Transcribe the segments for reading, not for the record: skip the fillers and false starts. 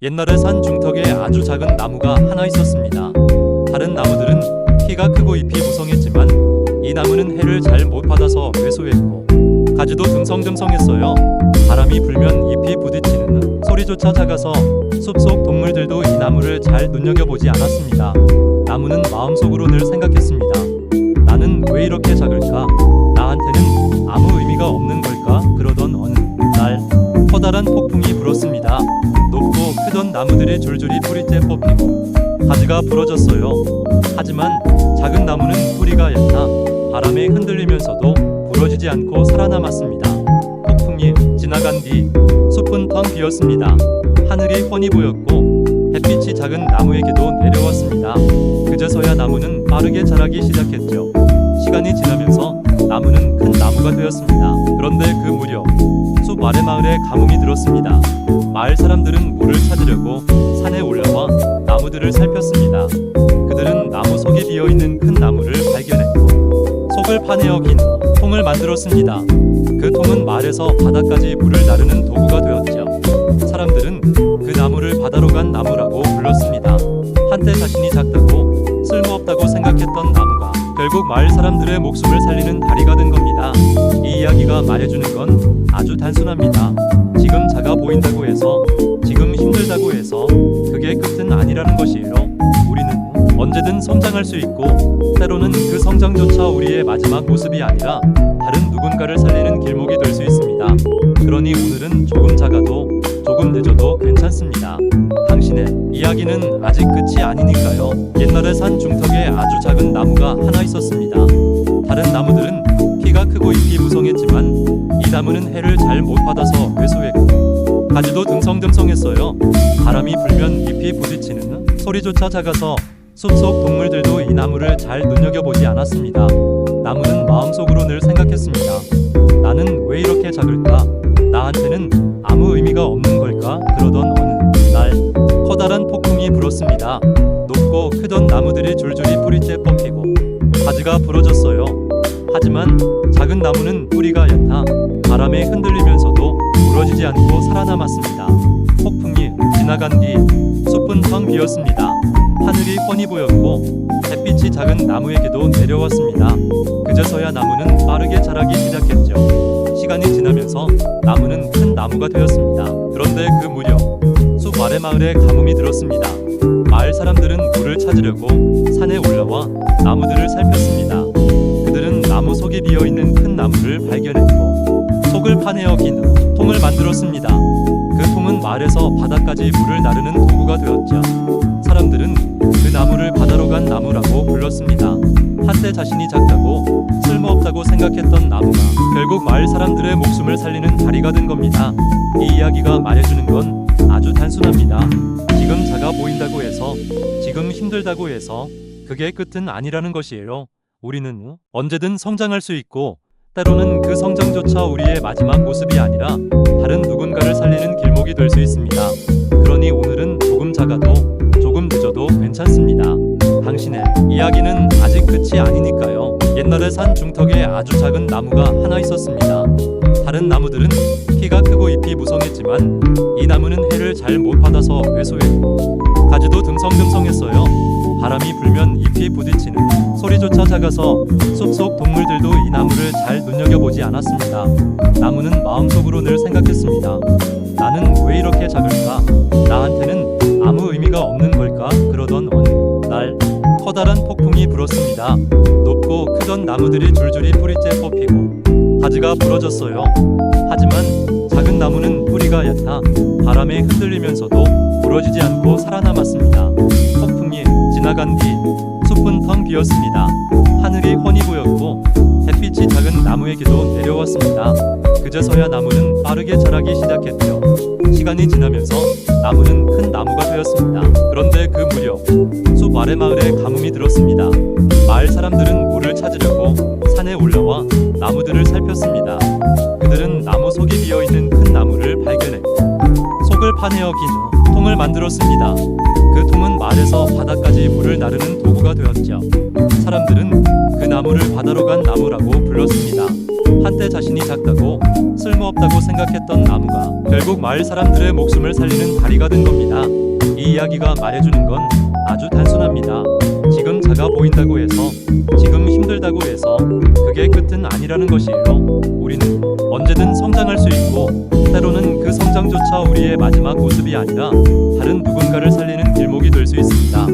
옛날에 산 중턱에 아주 작은 나무가 하나 있었습니다. 다른 나무들은 키가 크고 잎이 무성했지만 이 나무는 해를 잘 못 받아서 왜소했고 가지도 듬성듬성했어요. 바람이 불면 잎이 부딪히는 소리조차 작아서 숲속 동물들도 이 나무를 잘 눈여겨보지 않았습니다. 나무는 마음속으로 늘 생각했습니다. 나는 왜 이렇게 작을까? 나한테는 아무 의미가 없는 걸까? 그러던 어느 날 커다란 폭풍이 불었습니다. 높고 크던 나무들이 줄줄이 뿌리째 뽑히고 가지가 부러졌어요. 하지만 작은 나무는 뿌리가 얕아 바람에 흔들리면서도 부러지지 않고 살아남았습니다. 폭풍이 지나간 뒤 숲은 텅 비었습니다. 하늘이 훤히 보였고 햇빛이 작은 나무에게도 내려왔습니다. 그제서야 나무는 빠르게 자라기 시작했죠. 시간이 지나면서 나무는 큰 나무가 되었습니다. 그런데 그 무렵 숲 아래 마을에 가뭄이 들었습니다. 마을 사람들은 물을 찾으려고 산에 올라와 나무들을 살폈습니다. 그들은 나무 속에 비어있는 큰 나무를 발견했고 속을 파내어 긴 통을 만들었습니다. 그 통은 마을에서 바다까지 물을 나르는 도구가 되었죠. 사람들은 그 나무를 바다로 간 나무라고 불렀습니다. 한때 자신이 작다고 쓸모없다고 생각했던 나무가 결국 마을 사람들의 목숨을 살리는 다리가 된 겁니다. 이 이야기가 말해주는 건 아주 단순합니다. 지금 작아 보인다고 해서, 지금 힘들다고 해서 그게 끝은 아니라는 것이에요. 우리는 언제든 성장할 수 있고 때로는 그 성장조차 우리의 마지막 모습이 아니라 다른 누군가를 살리는 길목이 될 수 있습니다. 그러니 오늘은 조금 작아도 조금 늦어도 괜찮습니다. 당신의 이야기는 아직 끝이 아니니까요. 옛날에 산 중턱에 아주 작은 나무가 하나 있었습니다. 다른 나무들은 키가 크고 잎이 무성했지만 이 나무는 해를 잘 못 받아서 왜소했고 가지도 듬성듬성했어요. 바람이 불면 잎이 부딪히는 소리조차 작아서 숲속 동물들도 이 나무를 잘 눈여겨보지 않았습니다. 나무는 마음속으로 늘 생각했습니다. 나는 왜 이렇게 작을까? 나한테는 아무 의미가 없는 걸까? 그러던 어느 날 커다란 폭풍이 불었습니다. 높고 크던 나무들이 줄줄이 뿌리째 뽑히고 가지가 부러졌어요. 하지만 작은 나무는 뿌리가 얕아 바람에 흔들리면서도 부러지지 않고 살아남았습니다. 폭풍이 지나간 뒤 숲은 텅 비었습니다. 하늘이 훤히 보였고 햇빛이 작은 나무에게도 내려왔습니다. 그제서야 나무는 빠르게 자라기 시작했죠. 시간이 지나면서 나무는 큰 나무가 되었습니다. 그런데 그 무렵 숲 아래 마을에 가뭄이 들었습니다. 마을 사람들은 물을 찾으려고 산에 올라와 나무들을 살폈습니다. 그들은 나무 속에 비어있는 큰 나무를 발견했고 속을 파내어 긴 통을 만들었습니다. 그 통은 마을에서 바다까지 물을 나르는 도구가 되었죠. 사람들은 그 나무를 바다로 간 나무라고 불렀습니다. 한때 자신이 작다고 쓸모없다고 생각했던 나무가 결국 마을 사람들의 목숨을 살리는 다리가 된 겁니다. 이 이야기가 말해주는 건 아주 단순합니다. 지금 작아 보인다고 해서, 지금 힘들다고 해서 그게 끝은 아니라는 것이에요. 우리는 언제든 성장할 수 있고 때로는 그 성장조차 우리의 마지막 모습이 아니라 다른 누군가를 살리는 길목이 될 수 있습니다. 그러니 오늘은 조금 작아도 조금 늦어도 괜찮습니다. 당신의 이야기는 아직 끝이 아니니까요. 옛날에 산 중턱에 아주 작은 나무가 하나 있었습니다. 다른 나무들은 키가 크고 잎이 무성했지만 이 나무는 해를 잘 못 받아서 왜소했고 가지도 듬성듬성했어요. 바람이 불면 잎이 부딪히는 소리조차 작아서 숲속 동물들도 이 나무를 잘 눈여겨보지 않았습니다. 나무는 마음속으로 늘 생각했습니다. 나는 왜 이렇게 작을까? 나한테는 아무 의미가 없는 걸까? 그러던 어느 날 커다란 폭풍이 불었습니다. 높고 크던 나무들이 줄줄이 뿌리째 뽑히고 가지가 부러졌어요. 하지만 작은 나무는 뿌리가 얕아 바람에 흔들리면서도 부러지지 않고 살아남았습니다. 폭풍이 지나간 뒤 숲은 텅 비었습니다. 하늘이 훤히 보였고 햇빛이 작은 나무에게도 내려왔습니다. 그제서야 나무는 빠르게 자라기 시작했죠. 시간이 지나면서 나무는 큰 나무가 되었습니다. 그런데 그 무렵 숲 아래 마을에 가뭄이 들었습니다. 마을 사람들은 물을 찾으려고 산에 올라와 나무들을 살폈습니다. 그들은 나무 속에 비어있는 큰 나무를 발견했고 속을 파내어 긴 통을 만들었습니다. 그 통은 마을에서 바다까지 물을 나르는 도구가 되었죠. 사람들은 그 나무를 바다로 간 나무라고 불렀습니다. 한때 자신이 작다고 쓸모없다고 생각했던 나무가 결국 마을 사람들의 목숨을 살리는 다리가 된 겁니다. 이 이야기가 말해주는 건 아주 단순합니다. 지금 작아 보인다고 해서, 지금 힘들다고 해서 그게 끝은 아니라는 것이에요. 우리는 언제든 성장할 수 있고, 때로는 그 성장조차 우리의 마지막 모습이 아니라 다른 누군가를 살리는 길목이 될 수 있습니다.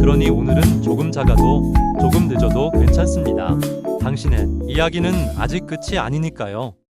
그러니 오늘은 조금 작아도, 조금 늦어도 괜찮습니다. 당신의 이야기는 아직 끝이 아니니까요.